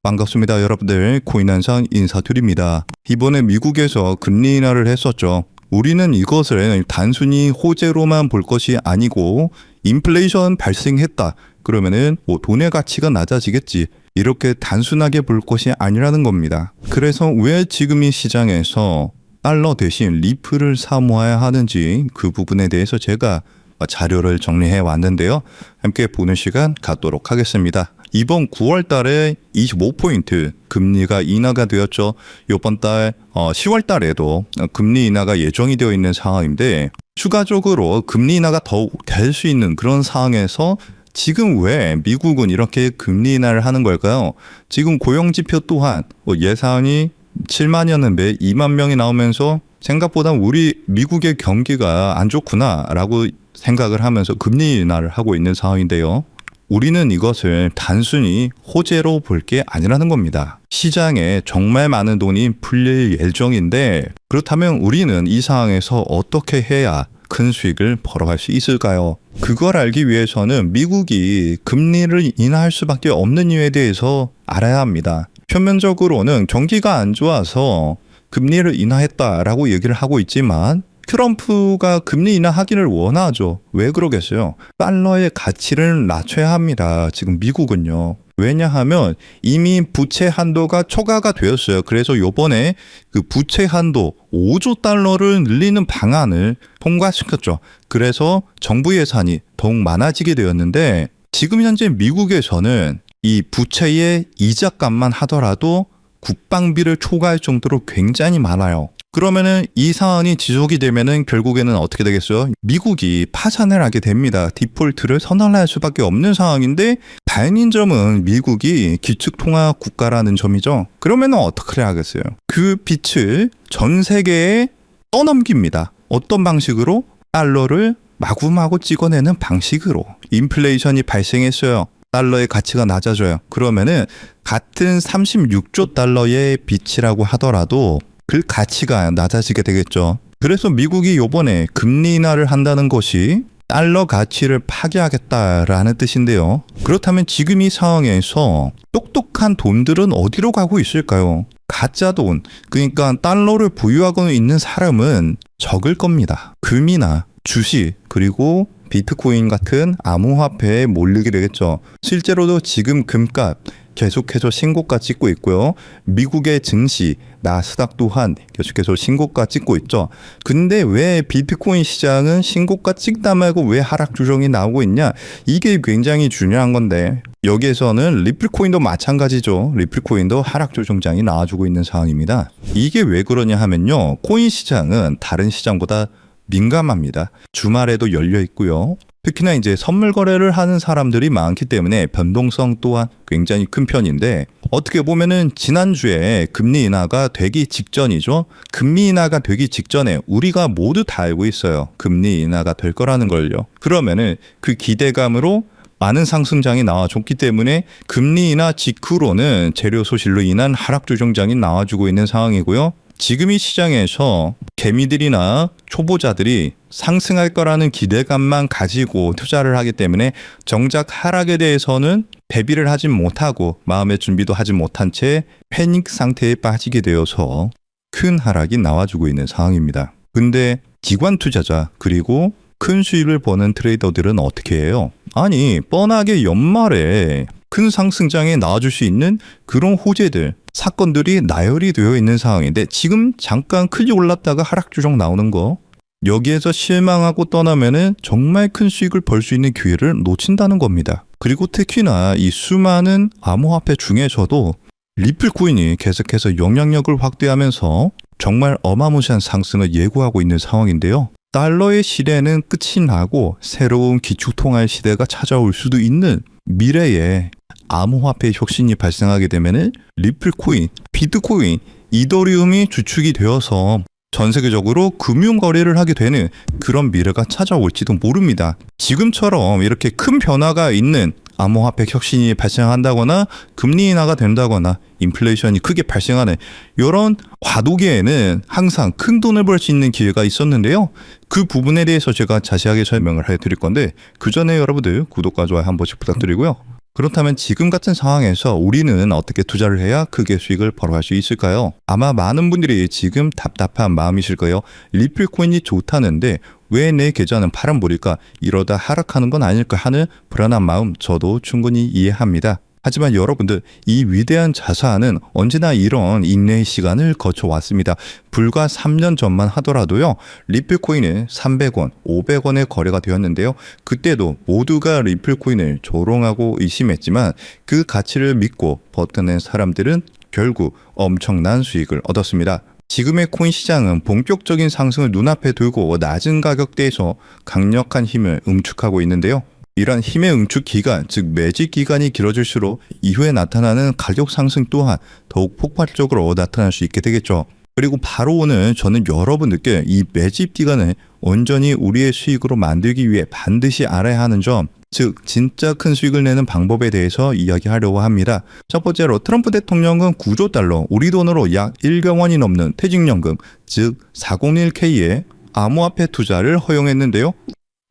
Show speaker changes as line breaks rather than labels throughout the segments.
반갑습니다. 여러분들 코인한상 인사드립니다. 이번에 미국에서 금리 인하를 했었죠. 우리는 이것을 단순히 호재로만 볼 것이 아니고 인플레이션 발생했다. 그러면은 돈의 가치가 낮아지겠지. 이렇게 단순하게 볼 것이 아니라는 겁니다. 그래서 왜 지금 이 시장에서 달러 대신 리플을 사 모아야 하는지 그 부분에 대해서 제가 자료를 정리해 왔는데요. 함께 보는 시간 갖도록 하겠습니다. 이번 9월 달에 25포인트 금리가 인하가 되었죠. 이번 달 10월 달에도 금리 인하가 예정이 되어 있는 상황인데 추가적으로 금리 인하가 더욱 될 수 있는 그런 상황에서 지금 왜 미국은 이렇게 금리 인하를 하는 걸까요? 지금 고용지표 또한 예상이 7만이었는데 2만 명이 나오면서 생각보다 우리 미국의 경기가 안 좋구나라고 생각을 하면서 금리 인하를 하고 있는 상황인데요. 우리는 이것을 단순히 호재로 볼 게 아니라는 겁니다. 시장에 정말 많은 돈이 풀릴 예정인데 그렇다면 우리는 이 상황에서 어떻게 해야 큰 수익을 벌어갈 수 있을까요? 그걸 알기 위해서는 미국이 금리를 인하할 수밖에 없는 이유에 대해서 알아야 합니다. 표면적으로는 경기가 안 좋아서 금리를 인하했다라고 얘기를 하고 있지만 트럼프가 금리 인하하기를 원하죠. 왜 그러겠어요? 달러의 가치를 낮춰야 합니다. 지금 미국은요. 왜냐하면 이미 부채 한도가 초과가 되었어요. 그래서 요번에 그 부채 한도 5조 달러를 늘리는 방안을 통과시켰죠. 그래서 정부 예산이 더욱 많아지게 되었는데 지금 현재 미국에서는 이 부채의 이자값만 하더라도 국방비를 초과할 정도로 굉장히 많아요. 그러면은 이 상황이 지속이 되면은 결국에는 어떻게 되겠어요? 미국이 파산을 하게 됩니다. 디폴트를 선언할 수밖에 없는 상황인데 다행인 점은 미국이 기축통화 국가라는 점이죠. 그러면은 어떻게 하겠어요? 그 빛을 전 세계에 떠넘깁니다. 어떤 방식으로? 달러를 마구마구 찍어내는 방식으로. 인플레이션이 발생했어요. 달러의 가치가 낮아져요. 그러면은 같은 36조 달러의 빚이라고 하더라도 그 가치가 낮아지게 되겠죠. 그래서 미국이 이번에 금리 인하를 한다는 것이 달러 가치를 파괴하겠다라는 뜻인데요. 그렇다면 지금 이 상황에서 똑똑한 돈들은 어디로 가고 있을까요? 가짜 돈, 그러니까 달러를 보유하고 있는 사람은 적을 겁니다. 금이나 주식, 그리고 비트코인 같은 암호화폐에 몰리게 되겠죠. 실제로도 지금 금값 계속해서 신고가 찍고 있고요. 미국의 증시, 나스닥 또한 계속해서 신고가 찍고 있죠. 근데 왜 비트코인 시장은 신고가 찍다 말고 왜 하락 조정이 나오고 있냐? 이게 굉장히 중요한 건데 여기에서는 리플코인도 마찬가지죠. 리플코인도 하락 조정장이 나와주고 있는 상황입니다. 이게 왜 그러냐 하면요. 코인 시장은 다른 시장보다 민감합니다. 주말에도 열려 있고요. 특히나 이제 선물 거래를 하는 사람들이 많기 때문에 변동성 또한 굉장히 큰 편인데 어떻게 보면은 지난주에 금리 인하가 되기 직전이죠. 금리 인하가 되기 직전에 우리가 모두 다 알고 있어요. 금리 인하가 될 거라는 걸요. 그러면은 그 기대감으로 많은 상승장이 나와줬기 때문에 금리 인하 직후로는 재료 소실로 인한 하락 조정장이 나와주고 있는 상황이고요. 지금 이 시장에서 개미들이나 초보자들이 상승할 거라는 기대감만 가지고 투자를 하기 때문에 정작 하락에 대해서는 대비를 하지 못하고 마음의 준비도 하지 못한 채 패닉 상태에 빠지게 되어서 큰 하락이 나와주고 있는 상황입니다. 근데 기관 투자자 그리고 큰 수익을 버는 트레이더들은 어떻게 해요? 아니 뻔하게 연말에 큰 상승장에 나와줄 수 있는 그런 호재들 사건들이 나열이 되어 있는 상황인데 지금 잠깐 크게 올랐다가 하락 조정 나오는 거 여기에서 실망하고 떠나면은 정말 큰 수익을 벌 수 있는 기회를 놓친다는 겁니다. 그리고 특히나 이 수많은 암호화폐 중에서도 리플코인이 계속해서 영향력을 확대하면서 정말 어마무시한 상승을 예고하고 있는 상황인데요. 달러의 시대는 끝이 나고 새로운 기축통화의 시대가 찾아올 수도 있는 미래에 암호화폐 혁신이 발생하게 되면은 리플코인, 비트코인, 이더리움이 주축이 되어서 전 세계적으로 금융 거래를 하게 되는 그런 미래가 찾아올지도 모릅니다. 지금처럼 이렇게 큰 변화가 있는 암호화폐 혁신이 발생한다거나 금리 인하가 된다거나 인플레이션이 크게 발생하는 이런 과도기에는 항상 큰 돈을 벌 수 있는 기회가 있었는데요. 그 부분에 대해서 제가 자세하게 설명을 해드릴 건데 그 전에 여러분들 구독과 좋아요 한 번씩 부탁드리고요. 그렇다면 지금 같은 상황에서 우리는 어떻게 투자를 해야 크게 수익을 벌어갈 수 있을까요? 아마 많은 분들이 지금 답답한 마음이실 거예요. 리플 코인이 좋다는데 왜 내 계좌는 파란불일까? 이러다 하락하는 건 아닐까 하는 불안한 마음 저도 충분히 이해합니다. 하지만 여러분들, 이 위대한 자산은 언제나 이런 인내의 시간을 거쳐왔습니다. 불과 3년 전만 하더라도요, 리플코인은 300원, 500원에 거래가 되었는데요. 그때도 모두가 리플코인을 조롱하고 의심했지만 그 가치를 믿고 버텨낸 사람들은 결국 엄청난 수익을 얻었습니다. 지금의 코인 시장은 본격적인 상승을 눈앞에 두고 낮은 가격대에서 강력한 힘을 응축하고 있는데요. 이러한 힘의 응축 기간, 즉 매집 기간이 길어질수록 이후에 나타나는 가격 상승 또한 더욱 폭발적으로 나타날 수 있게 되겠죠. 그리고 바로 오늘 저는 여러분들께 이 매집 기간을 온전히 우리의 수익으로 만들기 위해 반드시 알아야 하는 점, 즉 진짜 큰 수익을 내는 방법에 대해서 이야기하려고 합니다. 첫 번째로 트럼프 대통령은 9조 달러, 우리 돈으로 약 1억 원이 넘는 퇴직연금, 즉 401k의 암호화폐 투자를 허용했는데요.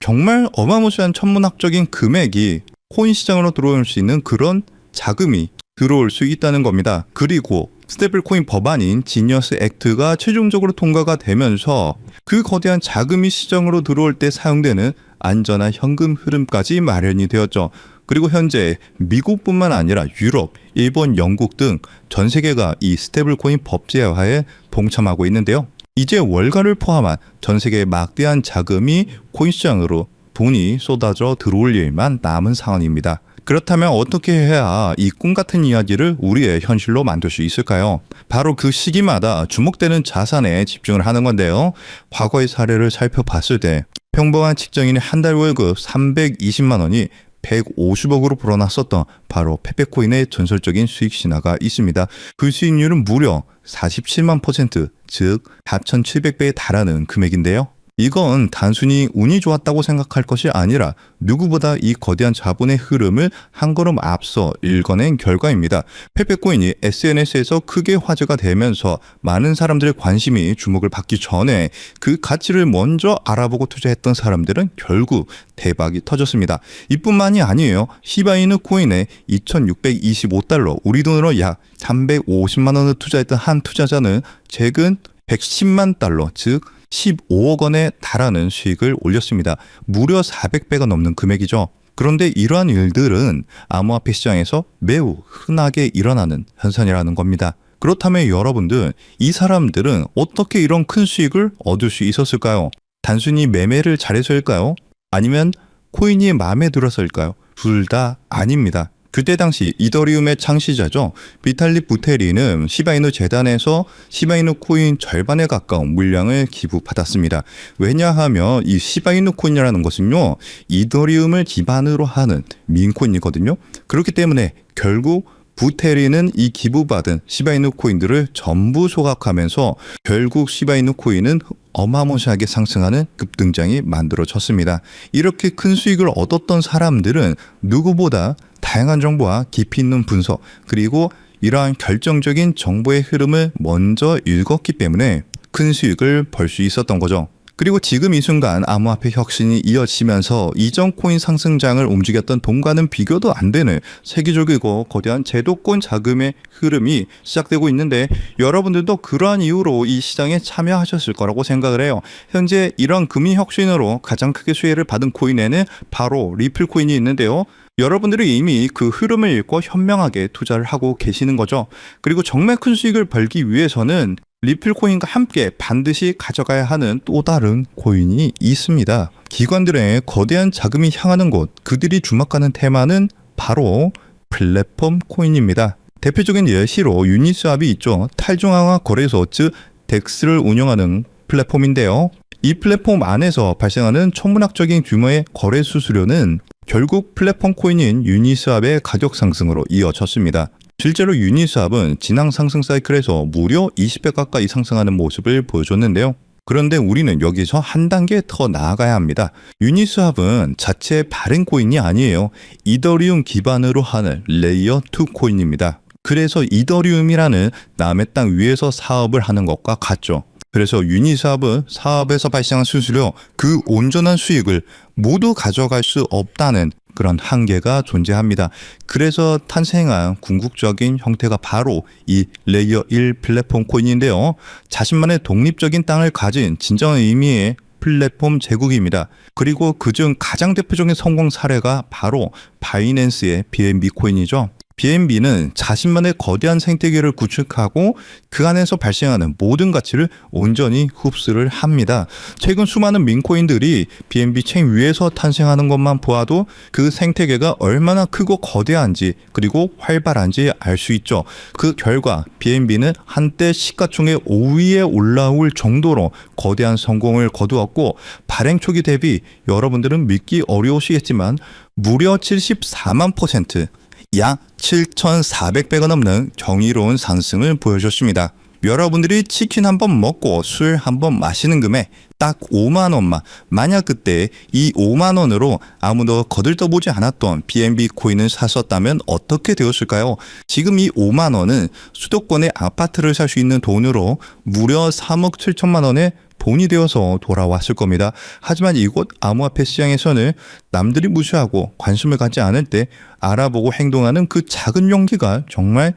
정말 어마무시한 천문학적인 금액이 코인 시장으로 들어올 수 있는 그런 자금이 들어올 수 있다는 겁니다. 그리고 스테이블 코인 법안인 지니어스 액트가 최종적으로 통과가 되면서 그 거대한 자금이 시장으로 들어올 때 사용되는 안전한 현금 흐름까지 마련이 되었죠. 그리고 현재 미국뿐만 아니라 유럽, 일본, 영국 등 전 세계가 이 스테이블 코인 법제화에 동참하고 있는데요. 이제 월가를 포함한 전 세계의 막대한 자금이 코인 시장으로 돈이 쏟아져 들어올 일만 남은 상황입니다. 그렇다면 어떻게 해야 이 꿈 같은 이야기를 우리의 현실로 만들 수 있을까요? 바로 그 시기마다 주목되는 자산에 집중을 하는 건데요. 과거의 사례를 살펴봤을 때 평범한 직장인의 한 달 월급 320만 원이 150억으로 불어났었던 바로 페페코인의 전설적인 수익 신화가 있습니다. 그 수익률은 무려 47만 %, 즉 4,700배에 달하는 금액인데요. 이건 단순히 운이 좋았다고 생각할 것이 아니라 누구보다 이 거대한 자본의 흐름을 한 걸음 앞서 읽어낸 결과입니다. 페페코인이 SNS에서 크게 화제가 되면서 많은 사람들의 관심이 주목을 받기 전에 그 가치를 먼저 알아보고 투자했던 사람들은 결국 대박이 터졌습니다. 이뿐만이 아니에요. 시바이누 코인에 2,625달러, 우리 돈으로 약 350만 원을 투자했던 한 투자자는 최근 110만 달러, 즉 15억 원에 달하는 수익을 올렸습니다. 무려 400배가 넘는 금액이죠. 그런데 이러한 일들은 암호화폐 시장에서 매우 흔하게 일어나는 현상이라는 겁니다. 그렇다면 여러분들, 이 사람들은 어떻게 이런 큰 수익을 얻을 수 있었을까요? 단순히 매매를 잘해서일까요? 아니면 코인이 마음에 들어서일까요? 둘 다 아닙니다. 그때 당시 이더리움의 창시자죠. 비탈릭 부테린은 시바이누 재단에서 시바이누 코인 절반에 가까운 물량을 기부받았습니다. 왜냐하면 이 시바이누 코인이라는 것은요, 이더리움을 기반으로 하는 민코인이거든요. 그렇기 때문에 결국 부테린은 이 기부받은 시바이누 코인들을 전부 소각하면서 결국 시바이누 코인은 어마무시하게 상승하는 급등장이 만들어졌습니다. 이렇게 큰 수익을 얻었던 사람들은 누구보다 다양한 정보와 깊이 있는 분석, 그리고 이러한 결정적인 정보의 흐름을 먼저 읽었기 때문에 큰 수익을 벌 수 있었던 거죠. 그리고 지금 이 순간 암호화폐 혁신이 이어지면서 이전 코인 상승장을 움직였던 돈과는 비교도 안 되는 세계적이고 거대한 제도권 자금의 흐름이 시작되고 있는데, 여러분들도 그러한 이유로 이 시장에 참여하셨을 거라고 생각을 해요. 현재 이런 금융 혁신으로 가장 크게 수혜를 받은 코인에는 바로 리플 코인이 있는데요. 여러분들이 이미 그 흐름을 읽고 현명하게 투자를 하고 계시는 거죠. 그리고 정말 큰 수익을 벌기 위해서는 리플 코인과 함께 반드시 가져가야 하는 또 다른 코인이 있습니다. 기관들의 거대한 자금이 향하는 곳, 그들이 주목하는 테마는 바로 플랫폼 코인입니다. 대표적인 예시로 유니스왑이 있죠. 탈중앙화 거래소, 즉 덱스를 운영하는 플랫폼인데요. 이 플랫폼 안에서 발생하는 천문학적인 규모의 거래 수수료는 결국 플랫폼 코인인 유니스왑의 가격 상승으로 이어졌습니다. 실제로 유니스왑은 지난 상승 사이클에서 무려 20배 가까이 상승하는 모습을 보여줬는데요. 그런데 우리는 여기서 한 단계 더 나아가야 합니다. 유니스왑은 자체 발행 코인이 아니에요. 이더리움 기반으로 하는 레이어 2 코인입니다. 그래서 이더리움이라는 남의 땅 위에서 사업을 하는 것과 같죠. 그래서 유니스왑은 사업에서 발생한 수수료, 그 온전한 수익을 모두 가져갈 수 없다는 그런 한계가 존재합니다. 그래서 탄생한 궁극적인 형태가 바로 이 레이어 1 플랫폼 코인인데요. 자신만의 독립적인 땅을 가진 진정한 의미의 플랫폼 제국입니다. 그리고 그중 가장 대표적인 성공 사례가 바로 바이낸스의 BNB 코인이죠. BNB는 자신만의 거대한 생태계를 구축하고 그 안에서 발생하는 모든 가치를 온전히 흡수를 합니다. 최근 수많은 민코인들이 BNB 체인 위에서 탄생하는 것만 보아도 그 생태계가 얼마나 크고 거대한지 그리고 활발한지 알 수 있죠. 그 결과 BNB는 한때 시가총액 5위에 올라올 정도로 거대한 성공을 거두었고 발행 초기 대비 여러분들은 믿기 어려우시겠지만 무려 74만 %, 약 7,400배가 넘는 경이로운 상승을 보여줬습니다. 여러분들이 치킨 한 번 먹고 술 한 번 마시는 금액 딱 5만 원만, 만약 그때 이 5만 원으로 아무도 거들떠보지 않았던 BNB 코인을 샀었다면 어떻게 되었을까요? 지금 이 5만 원은 수도권의 아파트를 살 수 있는 돈으로 무려 3억 7천만 원에 돈이 되어서 돌아왔을 겁니다. 하지만 이곳 암호화폐 시장에서는 남들이 무시하고 관심을 갖지 않을 때 알아보고 행동하는 그 작은 용기가 정말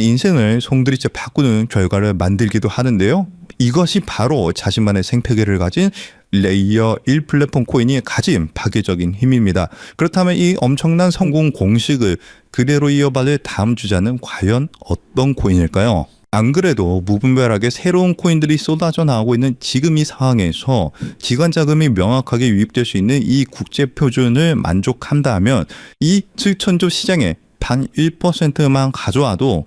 인생을 송두리째 바꾸는 결과를 만들기도 하는데요. 이것이 바로 자신만의 생태계를 가진 레이어 1 플랫폼 코인이 가진 파괴적인 힘입니다. 그렇다면 이 엄청난 성공 공식을 그대로 이어받을 다음 주자는 과연 어떤 코인일까요? 안 그래도 무분별하게 새로운 코인들이 쏟아져 나오고 있는 지금 이 상황에서 기관 자금이 명확하게 유입될 수 있는 이 국제 표준을 만족한다면 이 7천조 시장에 단 1%만 가져와도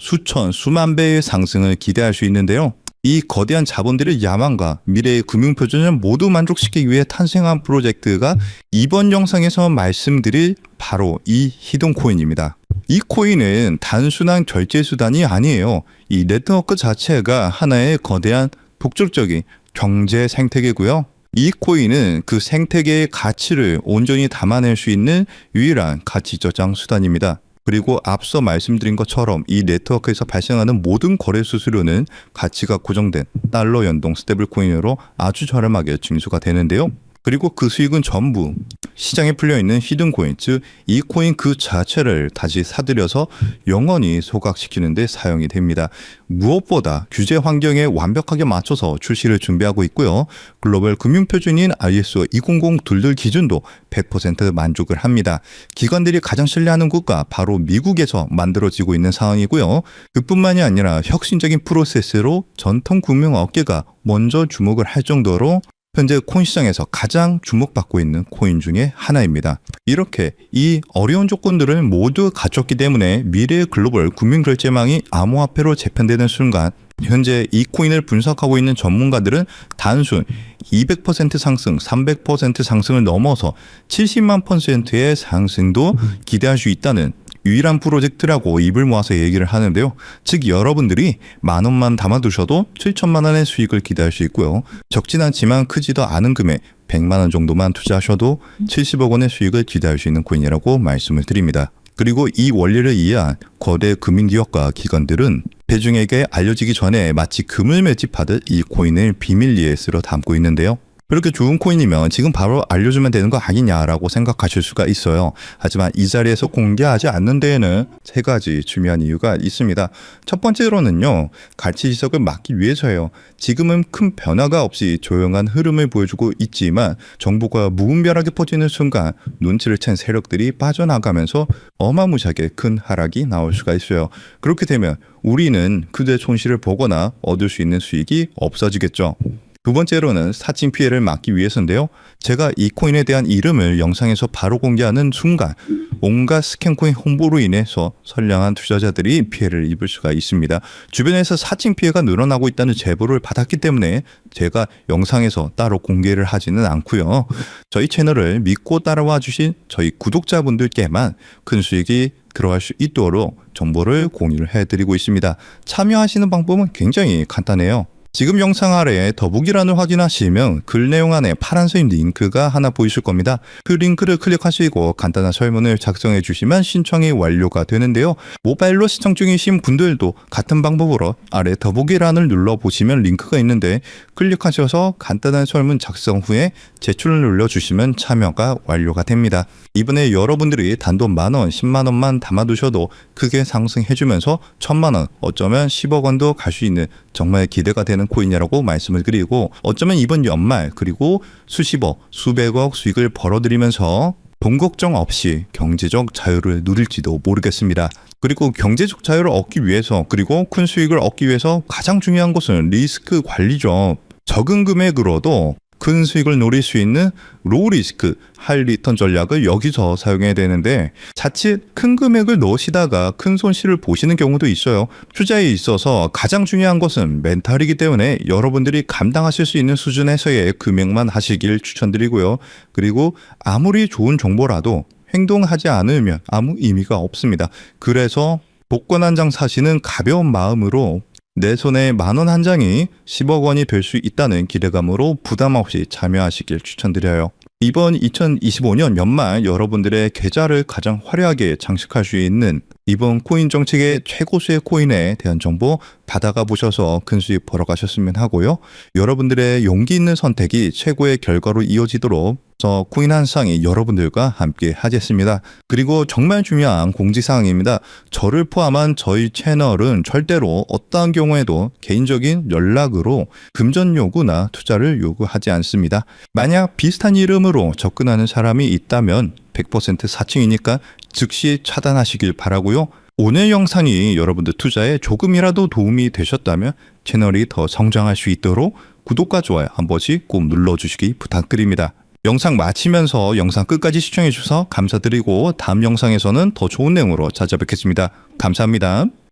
수만 배의 상승을 기대할 수 있는데요. 이 거대한 자본들의 야망과 미래의 금융표준을 모두 만족시키기 위해 탄생한 프로젝트가 이번 영상에서 말씀드릴 바로 이 히든 코인입니다. 이 코인은 단순한 결제 수단이 아니에요. 이 네트워크 자체가 하나의 거대한 독점적인 경제 생태계고요. 이 코인은 그 생태계의 가치를 온전히 담아낼 수 있는 유일한 가치 저장 수단입니다. 그리고 앞서 말씀드린 것처럼 이 네트워크에서 발생하는 모든 거래 수수료는 가치가 고정된 달러 연동 스테이블 코인으로 아주 저렴하게 징수가 되는데요. 그리고 그 수익은 전부 시장에 풀려있는 히든 코인, 즉 이 코인 그 자체를 다시 사들여서 영원히 소각시키는 데 사용이 됩니다. 무엇보다 규제 환경에 완벽하게 맞춰서 출시를 준비하고 있고요. 글로벌 금융표준인 ISO 2002 기준도 100% 만족을 합니다. 기관들이 가장 신뢰하는 국가 바로 미국에서 만들어지고 있는 상황이고요. 그뿐만이 아니라 혁신적인 프로세스로 전통 금융업계가 먼저 주목을 할 정도로 현재 코인 시장에서 가장 주목받고 있는 코인 중에 하나입니다. 이렇게 이 어려운 조건들을 모두 갖췄기 때문에 미래의 글로벌 금융결제망이 암호화폐로 재편되는 순간 현재 이 코인을 분석하고 있는 전문가들은 단순 200% 상승, 300% 상승을 넘어서 70만 %의 상승도 기대할 수 있다는 유일한 프로젝트라고 입을 모아서 얘기를 하는데요. 즉 여러분들이 10,000원만 담아두셔도 7천만 원의 수익을 기대할 수 있고요. 적진 않지만 크지도 않은 금액 100만 원 정도만 투자하셔도 70억 원의 수익을 기대할 수 있는 코인이라고 말씀을 드립니다. 그리고 이 원리를 이해한 거대 금융기업과 기관들은 대중에게 알려지기 전에 마치 금을 매집하듯 이 코인을 비밀리에 쓸어 담고 있는데요. 그렇게 좋은 코인이면 지금 바로 알려주면 되는 거 아니냐라고 생각하실 수가 있어요. 하지만 이 자리에서 공개하지 않는 데에는 3가지 중요한 이유가 있습니다. 첫 번째로는요, 가치 지석을 막기 위해서예요. 지금은 큰 변화가 없이 조용한 흐름을 보여주고 있지만 정보가 무분별하게 퍼지는 순간 눈치를 챈 세력들이 빠져나가면서 어마무시하게 큰 하락이 나올 수가 있어요. 그렇게 되면 우리는 그들의 손실을 보거나 얻을 수 있는 수익이 없어지겠죠. 두 번째로는 사칭 피해를 막기 위해서인데요. 제가 이 코인에 대한 이름을 영상에서 바로 공개하는 순간 온갖 스캔코인 홍보로 인해서 선량한 투자자들이 피해를 입을 수가 있습니다. 주변에서 사칭 피해가 늘어나고 있다는 제보를 받았기 때문에 제가 영상에서 따로 공개를 하지는 않고요. 저희 채널을 믿고 따라와 주신 저희 구독자분들께만 큰 수익이 들어갈 수 있도록 정보를 공유를 해드리고 있습니다. 참여하시는 방법은 굉장히 간단해요. 지금 영상 아래에 더보기란을 확인하시면 글 내용 안에 파란색 링크가 하나 보이실 겁니다. 그 링크를 클릭하시고 간단한 설문을 작성해 주시면 신청이 완료가 되는데요. 모바일로 시청 중이신 분들도 같은 방법으로 아래 더보기란을 눌러보시면 링크가 있는데 클릭하셔서 간단한 설문 작성 후에 제출을 눌러주시면 참여가 완료가 됩니다. 이번에 여러분들이 단돈 만원, 10만원만 담아두셔도 크게 상승해주면서 1000만원, 어쩌면 10억 원도 갈 수 있는 정말 기대가 되는 코인이라고 말씀을 드리고, 어쩌면 이번 연말 그리고 수십억, 수백억 수익을 벌어들이면서 돈 걱정 없이 경제적 자유를 누릴지도 모르겠습니다. 그리고 경제적 자유를 얻기 위해서, 그리고 큰 수익을 얻기 위해서 가장 중요한 것은 리스크 관리죠. 적은 금액으로도 큰 수익을 노릴 수 있는 로우 리스크, 하이 리턴 전략을 여기서 사용해야 되는데, 자칫 큰 금액을 넣으시다가 큰 손실을 보시는 경우도 있어요. 투자에 있어서 가장 중요한 것은 멘탈이기 때문에 여러분들이 감당하실 수 있는 수준에서의 금액만 하시길 추천드리고요. 그리고 아무리 좋은 정보라도 행동하지 않으면 아무 의미가 없습니다. 그래서 복권 한 장 사시는 가벼운 마음으로 내 손에 만원 한 장이 10억 원이 될 수 있다는 기대감으로 부담 없이 참여하시길 추천드려요. 이번 2025년 연말 여러분들의 계좌를 가장 화려하게 장식할 수 있는 이번 코인 정책의 최고수의 코인에 대한 정보 받아가 보셔서 큰 수익 벌어가셨으면 하고요. 여러분들의 용기 있는 선택이 최고의 결과로 이어지도록 저 코인 한 쌍이 여러분들과 함께 하겠습니다. 그리고 정말 중요한 공지사항입니다. 저를 포함한 저희 채널은 절대로 어떠한 경우에도 개인적인 연락으로 금전 요구나 투자를 요구하지 않습니다. 만약 비슷한 이름으로 접근하는 사람이 있다면 100% 사칭이니까 즉시 차단하시길 바라고요. 오늘 영상이 여러분들 투자에 조금이라도 도움이 되셨다면 채널이 더 성장할 수 있도록 구독과 좋아요 한 번씩 꼭 눌러주시기 부탁드립니다. 영상 마치면서 영상 끝까지 시청해 주셔서 감사드리고 다음 영상에서는 더 좋은 내용으로 찾아뵙겠습니다. 감사합니다.